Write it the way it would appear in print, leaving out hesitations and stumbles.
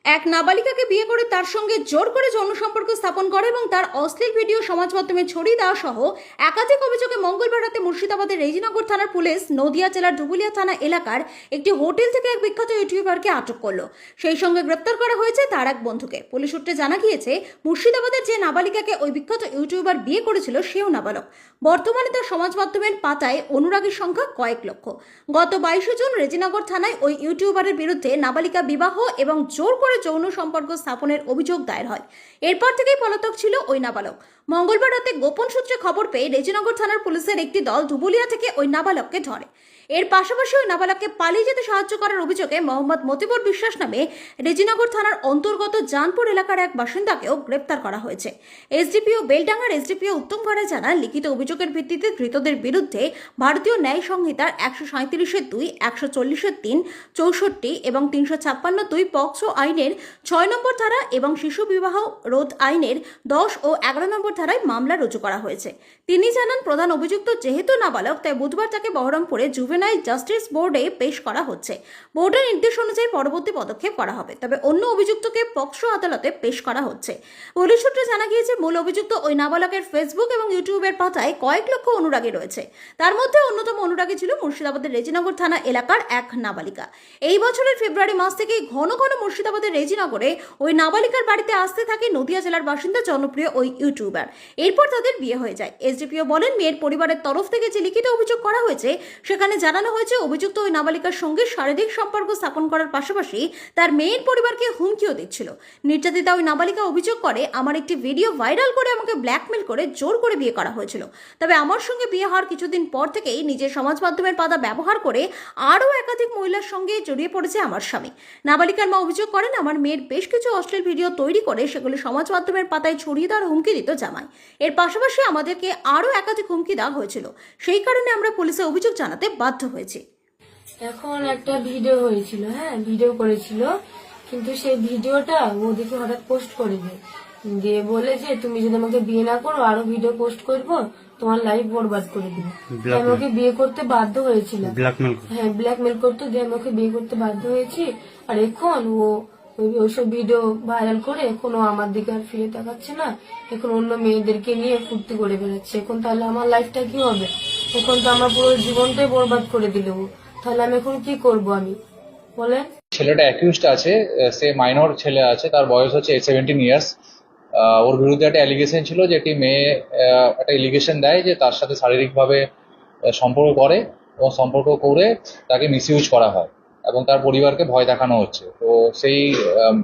এক নাবালিকাকে বিয়ে করে তার সঙ্গে জোর করে যৌন সম্পর্ক স্থাপন করে এবং তার অশ্লীল ভিডিও সমাজ মাধ্যমে ছড়িয়ে দেওয়া সহ একাধিক অভিযোগে মঙ্গলবার রাতে মুর্শিদাবাদের রেজিনগর থানার পুলিশ নদিয়া জেলার ডুবুলিয়া থানা এলাকার একটি হোটেল থেকে এক বিখ্যাত ইউটিউবারকে আটক করলো। সেই সঙ্গে গ্রেপ্তার করা হয়েছে তার এক বন্ধুকে। পুলিশ সূত্রে জানা গিয়েছে, মুর্শিদাবাদের যে নাবালিকাকে ওই বিখ্যাত ইউটিউবার বিয়ে করেছিল সেও নাবালক। বর্তমানে তার সমাজ মাধ্যমের পাতায় অনুরাগীর সংখ্যা কয়েক লক্ষ। গত 22 জুন রেজিনগর থানায় ওই ইউটিউবারের বিরুদ্ধে নাবালিকা বিবাহ এবং জোর করে যৌন সম্পর্ক স্থাপনের অভিযোগ দায়ের হয়। এরপর থেকেই পলাতক ছিল ওই নাবালক। মঙ্গলবার রাতে গোপন সূত্রে খবর পেয়ে রেজিনগর থানার পুলিশের একটি দল ধুবুলিয়া থেকে ওই নাবালককে ধরে। এর পাশাপাশি ওই নাবালককে পালিয়ে যেতে সাহায্য করার অভিযোগে মোহাম্মদ মতিবর বিশ্বাস নামে রেজিনগর থানার অন্তর্গত জানপুর এলাকার এক বাসিন্দাকেও গ্রেপ্তার করা হয়েছে। এসডিপিও বেলডাঙ্গার এসডিপিও উত্তম ঘরে জানান, লিখিত অভিযোগের ভিত্তিতে ধৃতদের বিরুদ্ধে ভারতীয় ন্যায় সংহিতার 137(2), 140(3), 64 এবং 356(2) পক্সো আইনের 6 নম্বর ধারা এবং শিশু বিবাহ রোধ আইনের 10 ও 11 নম্বর ধারায় মামলা রুজু করা হয়েছে। তিনি জানান, প্রধান অভিযুক্ত যেহেতু নাবালক, তাই বুধবার তাকে বহরমপুরে জুভেনাইল জাস্টিস বোর্ডে পেশ করা হচ্ছে। বোর্ডের নির্দেশ অনুযায়ী পরবর্তী পদক্ষেপ করা হবে। তবে অন্য অভিযুক্তকে পক্সো আদালতে পেশ করা হচ্ছে। পুলিশ সূত্রে জানা গিয়েছে, মূল অভিযুক্ত ওই নাবালকের ফেসবুক এবং ইউটিউবের পাতায় কয়েক লক্ষ অনুরাগী রয়েছে। তার মধ্যে অন্যতম অনুরাগী ছিল মুর্শিদাবাদের রেজিনগর থানা এলাকার এক নাবালিকা। এই বছরের ফেব্রুয়ারি মাস থেকেই ঘন ঘন মুর্শিদাবাদের রেজিনগরে ওই নাবালিকার বাড়িতে আসতে থাকে নদিয়া জেলার বাসিন্দা জনপ্রিয় ওই ইউটিউবার। এরপর তাদের বিয়ে হয়ে যায়। এসডিপিও বলেন, মেয়ের পরিবারের তরফ থেকে যে লিখিত অভিযোগ করা হয়েছে সেখানে জানানো হয়েছে, অভিযুক্ত ওই নাবালিকার সঙ্গে শারীরিক সম্পর্ক স্থাপন করার পাশাপাশি তার মেয়ের পরিবারকে হুমকিও দিচ্ছিল। নির্যাতিতা ওই নাবালিকা অভিযোগ করে, আমার একটি ভিডিও ভাইরাল করে আমাকে ব্ল্যাকমেল করে জোর করে বিয়ে করা হয়েছিল। তবে আমার সঙ্গে বিয়ে হওয়ার কিছুদিন পর থেকেই নিজের সমাজ মাধ্যমের পাতা ব্যবহার করে আরও একাধিক মহিলার সঙ্গে জড়িয়ে পড়েছে আমার স্বামী। নাবালিকার মা অভিযোগ করেন, আমার মেয়ের বেশ কিছু অশ্লীল ভিডিও তৈরি করে সেগুলি সমাজ মাধ্যমের পাতায় ছড়িয়ে দেওয়ার হুমকি দিত জামাই। এর পাশাপাশি আমাদেরকে আরও একাধিক হুমকি দেওয়া হয়েছিল। সেই কারণে আমরা পুলিশে অভিযোগ জানাতে বাধ্য হয়েছি। এখন একটা ভিডিও হয়েছিল, ভিডিও করেছিল, কিন্তু সেই ভিডিওটা ও দেখে হঠাৎ পোস্ট করে দিয়ে বলেছে, তুমি যদি আমাকে বিয়ে না করো আরো ভিডিও পোস্ট করবো, তোমার লাইফ বরবাদ করে দিবে। আমি ওকে বিয়ে করতে বাধ্য হয়েছিলাম। ব্ল্যাকমেল করতো, দিয়ে আমি ওকে বিয়ে করতে বাধ্য হয়েছি। আর এখন ও ওইসব ভিডিও ভাইরাল করে এখন ও আমার দিকে আর ফিরে তাকাচ্ছে না। এখন অন্য মেয়েদেরকে নিয়ে ফুর্তি করে বেড়াচ্ছে। এখন তাহলে আমার লাইফটা কি হবে? এখন তো আমার পুরো জীবনটাই বরবাদ করে দিল। তাহলে আমি এখন কি করব? আমি বলেন। ছেলেটা অ্যাকিউজড আছে, সে মাইনর ছেলে আছে, তার বয়স হচ্ছে 17 ইয়ার্স। ওর বিরুদ্ধে একটা অ্যালিগেশন ছিল যে একটি মেয়ে একটা এলিগেশন দেয় যে তার সাথে শারীরিকভাবে সম্পর্ক করে এবং সম্পর্ক করে তাকে মিসইউজ করা হয় এবং তার পরিবারকে ভয় দেখানো হচ্ছে। তো সেই